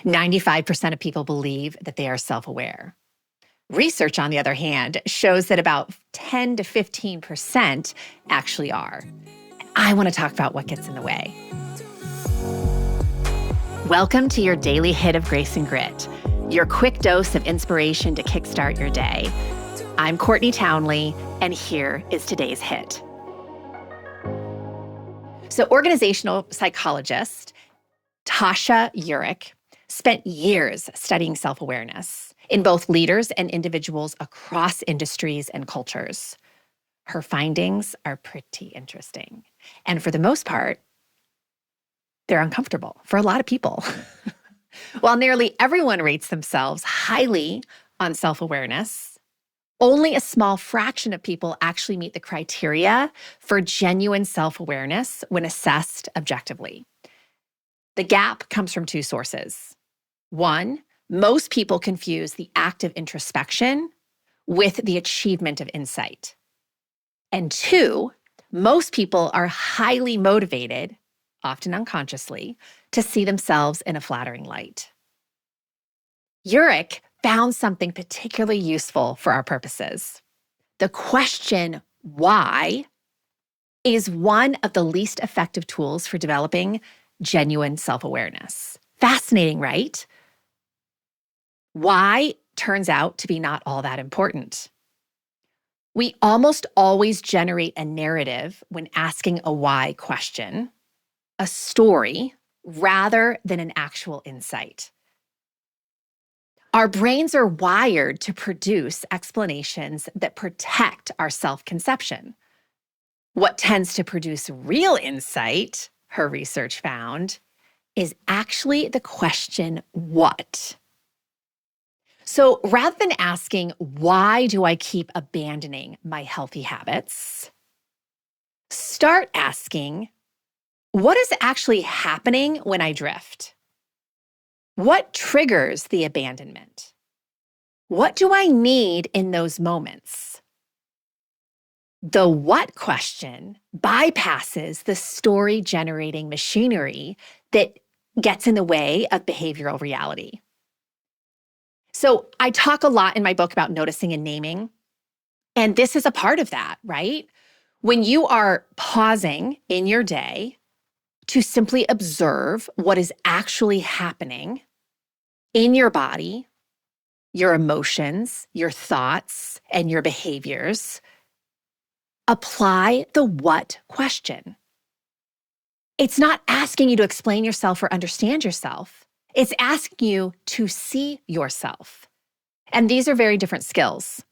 95% of people believe that they are self-aware. Research, on the other hand, shows that about 10 to 15% actually are. I want to talk about what gets in the way. Welcome to your daily hit of grace and grit, your quick dose of inspiration to kickstart your day. I'm Courtney Townley, and here is today's hit. So organizational psychologist Tasha Eurich spent years studying self-awareness in both leaders and individuals across industries and cultures. Her findings are pretty interesting. And for the most part, they're uncomfortable for a lot of people. While nearly everyone rates themselves highly on self-awareness, only a small fraction of people actually meet the criteria for genuine self-awareness when assessed objectively. The gap comes from two sources. One, most people confuse the act of introspection with the achievement of insight. And two, most people are highly motivated, often unconsciously, to see themselves in a flattering light. Eurich found something particularly useful for our purposes. The question, why, is one of the least effective tools for developing genuine self-awareness. Fascinating, right? Why turns out to be not all that important. We almost always generate a narrative when asking a why question, a story, rather than an actual insight. Our brains are wired to produce explanations that protect our self-conception. What tends to produce real insight, her research found, is actually the question, what? So rather than asking, why do I keep abandoning my healthy habits? Start asking, what is actually happening when I drift? What triggers the abandonment? What do I need in those moments? The what question bypasses the story-generating machinery that gets in the way of behavioral reality. So I talk a lot in my book about noticing and naming, and this is a part of that, right? When you are pausing in your day to simply observe what is actually happening in your body, your emotions, your thoughts, and your behaviors, apply the what question. It's not asking you to explain yourself or understand yourself. It's asking you to see yourself. And these are very different skills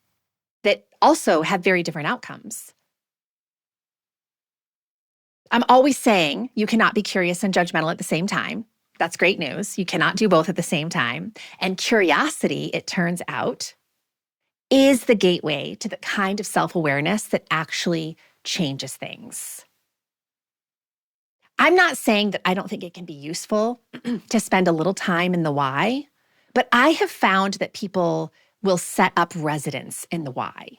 that also have very different outcomes. I'm always saying you cannot be curious and judgmental at the same time. That's great news. You cannot do both at the same time. And curiosity, it turns out, is the gateway to the kind of self-awareness that actually changes things. I'm not saying that I don't think it can be useful to spend a little time in the why, but I have found that people will set up residence in the why,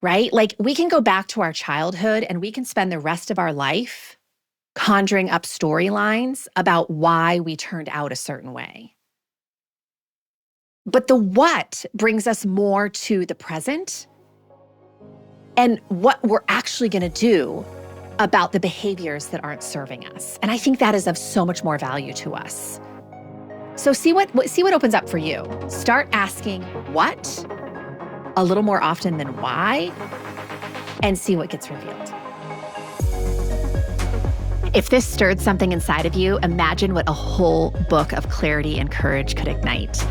right? Like we can go back to our childhood and we can spend the rest of our life conjuring up storylines about why we turned out a certain way. But the what brings us more to the present and what we're actually going to do about the behaviors that aren't serving us. And I think that is of so much more value to us. So see what opens up for you. Start asking what a little more often than why, and see what gets revealed. If this stirred something inside of you, imagine what a whole book of clarity and courage could ignite.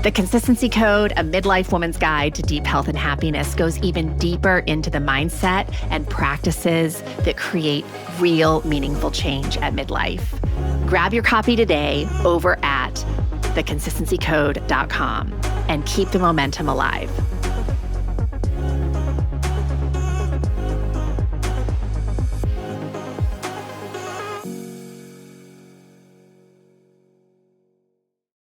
The Consistency Code, a midlife woman's guide to deep health and happiness, goes even deeper into the mindset and practices that create real, meaningful change at midlife. Grab your copy today over at theconsistencycode.com and keep the momentum alive.